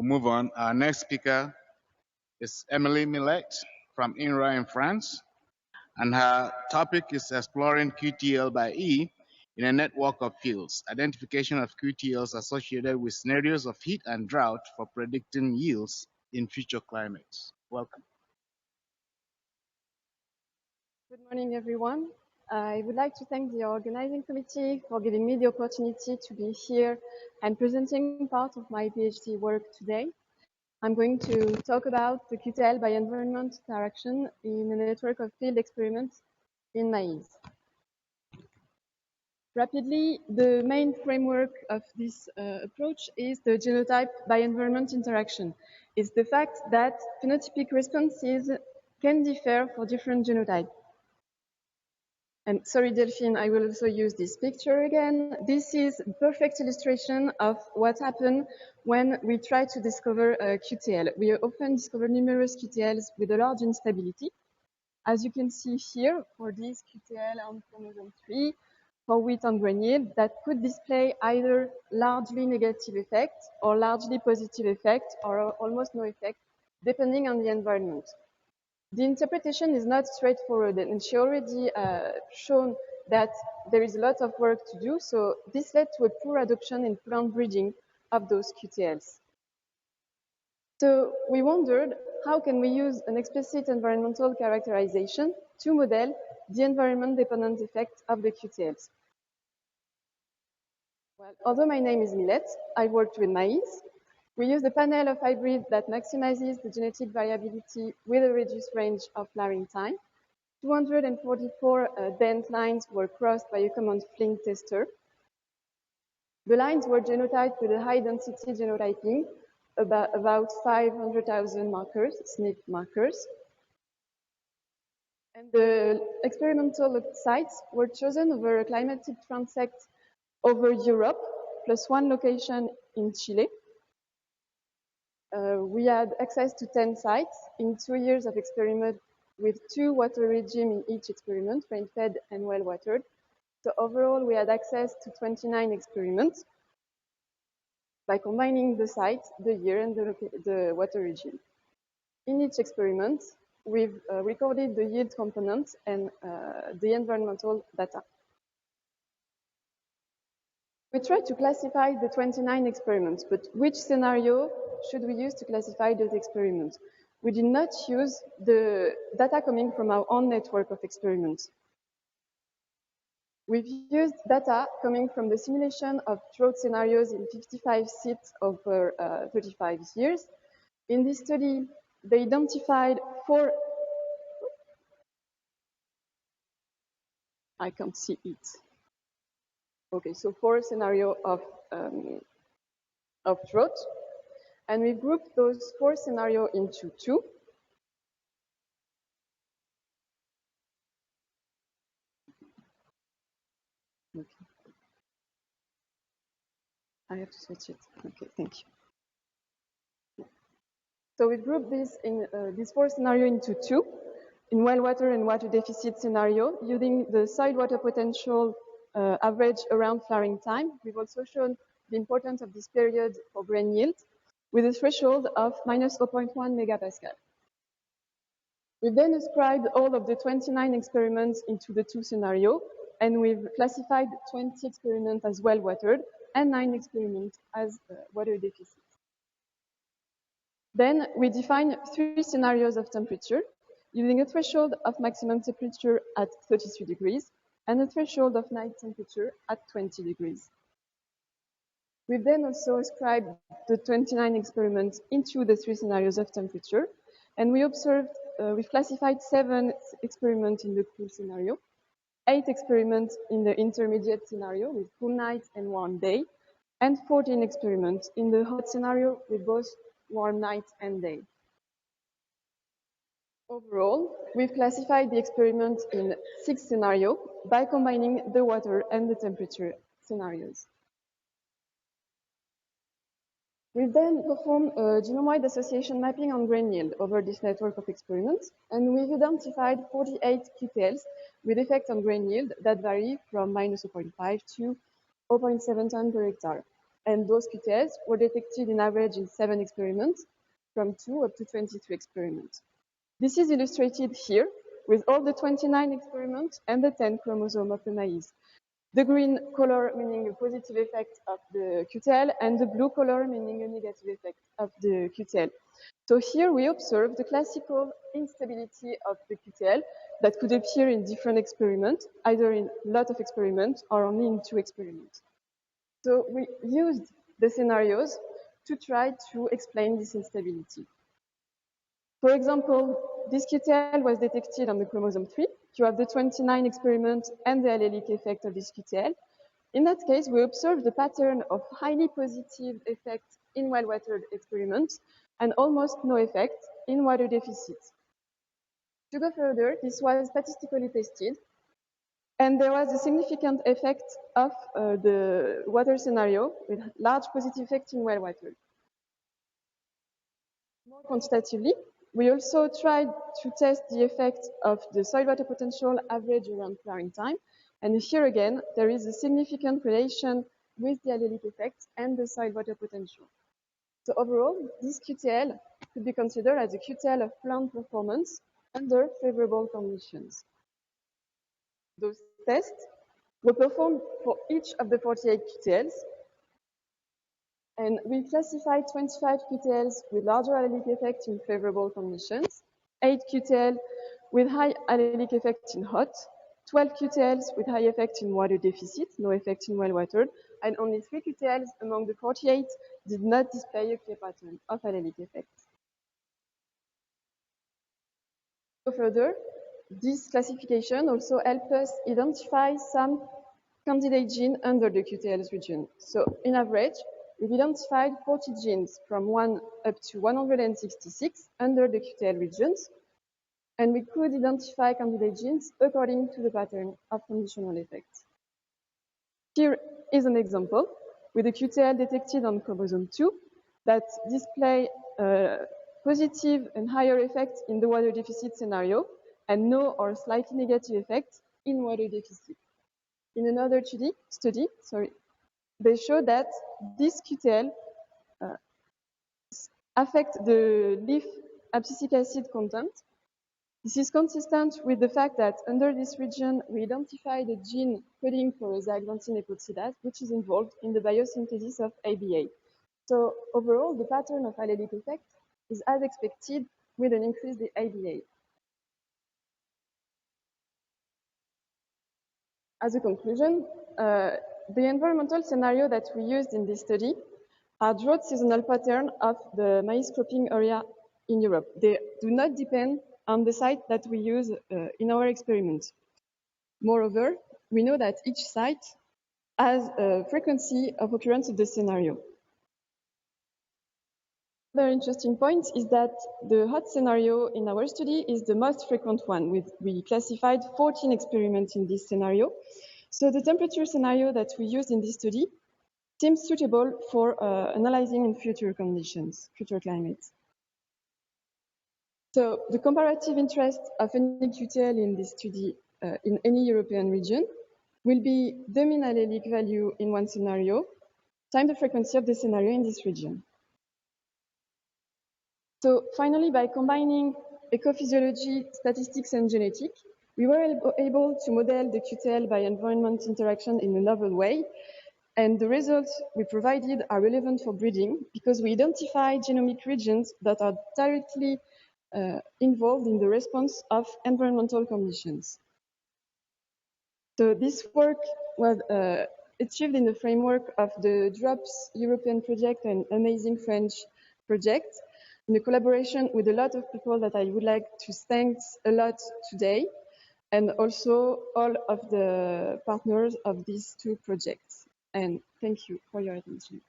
We'll move on. Our next speaker is Emily Millet from INRA in France, and her topic is exploring QTL by E in a network of fields, identification of QTLs associated with scenarios of heat and drought for predicting yields in future climates. Welcome. Good morning, everyone. I would like to thank the organizing committee for giving me the opportunity to be here and presenting part of my PhD work today. I'm going to talk about the QTL by environment interaction in a network of field experiments in maize. Rapidly, the main framework of this approach is the genotype by environment interaction. It's the fact that phenotypic responses can differ for different genotypes. And sorry, Delphine, I will also use this picture again. This is a perfect illustration of what happened when we try to discover a QTL. We often discover numerous QTLs with a large instability. As you can see here, for this QTL on chromosome 3, for wheat and grain yield, that could display either largely negative effect or largely positive effect or almost no effect, depending on the environment. The interpretation is not straightforward, and she already shown that there is a lot of work to do, so this led to a poor adoption in plant breeding of those QTLs. So we wondered, how can we use an explicit environmental characterization to model the environment-dependent effect of the QTLs? Well, although my name is Millet, I worked with maize. We used a panel of hybrids that maximizes the genetic variability with a reduced range of flowering time. 244 dense lines were crossed by a common Flink tester. The lines were genotyped with a high-density genotyping, about 500,000 markers, SNP markers. And the experimental sites were chosen over a climatic transect over Europe, plus one location in Chile. We had access to 10 sites in 2 years of experiment with 2 water regimes in each experiment, rain-fed and well-watered. So overall, we had access to 29 experiments by combining the site, the year, and the water regime. In each experiment, we've recorded the yield component and the environmental data. We tried to classify the 29 experiments, but which scenario should we use to classify those experiments? We did not use the data coming from our own network of experiments. We've used data coming from the simulation of drought scenarios in 55 sites over 35 years. In this study, they identified 4. I can't see it. Okay, so 4 scenarios of drought. And we grouped those 4 scenarios into 2. Okay. I have to switch it. Okay, thank you. So we grouped these 4 scenarios into 2, in well-water and water deficit scenario, using the soil water potential average around flowering time. We've also shown the importance of this period for grain yield, with a threshold of minus 0.1 megapascal. We then ascribed all of the 29 experiments into the 2 scenarios, and we've classified 20 experiments as well-watered and 9 experiments as water deficit. Then we define 3 scenarios of temperature, using a threshold of maximum temperature at 33 degrees and a threshold of night temperature at 20 degrees. We then also ascribed the 29 experiments into the 3 scenarios of temperature, and we observed, we've classified 7 experiments in the cool scenario, 8 experiments in the intermediate scenario with cool night and warm day, and 14 experiments in the hot scenario with both warm night and day. Overall, we've classified the experiment in 6 scenarios by combining the water and the temperature scenarios. We then performed a genome-wide association mapping on grain yield over this network of experiments, and we've identified 48 QTLs with effect on grain yield that vary from minus 0.5 to 0.7 ton per hectare. And those QTLs were detected in average in 7 experiments, from 2 up to 22 experiments. This is illustrated here with all the 29 experiments and the 10 chromosomes of the maize. The green color meaning a positive effect of the QTL, and the blue color meaning a negative effect of the QTL. So here we observe the classical instability of the QTL that could appear in different experiments, either in a lot of experiments or only in 2 experiments. So we used the scenarios to try to explain this instability. For example, this QTL was detected on the chromosome 3. You have the 29 experiment and the allelic effect of this QTL. In that case, we observed the pattern of highly positive effect in well-watered experiments and almost no effect in water deficit. To go further, this was statistically tested, and there was a significant effect of the water scenario with large positive effect in well-watered. More quantitatively, we also tried to test the effect of the soil water potential average around flowering time. And here again, there is a significant relation with the allelic effect and the soil water potential. So overall, this QTL could be considered as a QTL of plant performance under favorable conditions. Those tests were performed for each of the 48 QTLs. And we classified 25 QTLs with larger allelic effect in favorable conditions, 8 QTL with high allelic effect in hot, 12 QTLs with high effect in water deficit, no effect in well-watered, and only 3 QTLs among the 48 did not display a clear pattern of allelic effect. Further, this classification also helped us identify some candidate genes under the QTLs region. So in average, we've identified 40 genes from 1 up to 166 under the QTL regions, and we could identify candidate genes according to the pattern of conditional effects. Here is an example with a QTL detected on chromosome 2 that display positive and higher effect in the water deficit scenario and no or slightly negative effect in water deficit. In another study, they show that this QTL affect the leaf abscisic acid content. This is consistent with the fact that under this region, we identified a gene coding for zeaxanthin epoxidase, which is involved in the biosynthesis of ABA. So overall, the pattern of allelic effect is as expected with an increased ABA. As a conclusion, the environmental scenario that we used in this study are drought seasonal pattern of the maize cropping area in Europe. They do not depend on the site that we use in our experiments. Moreover, we know that each site has a frequency of occurrence of the scenario. Another interesting point is that the hot scenario in our study is the most frequent one. We classified 14 experiments in this scenario. So the temperature scenario that we used in this study seems suitable for analyzing in future conditions, future climates. So the comparative interest of any QTL in this study in any European region will be the mean allelic value in one scenario times the frequency of the scenario in this region. So finally, by combining ecophysiology, statistics, and genetics, we were able to model the QTL by environment interaction in a novel way. And the results we provided are relevant for breeding because we identify genomic regions that are directly involved in the response of environmental conditions. So this work was achieved in the framework of the DROPS European project and Amazing French project, in a collaboration with a lot of people that I would like to thank a lot today, and also all of the partners of these 2 projects. And thank you for your attention.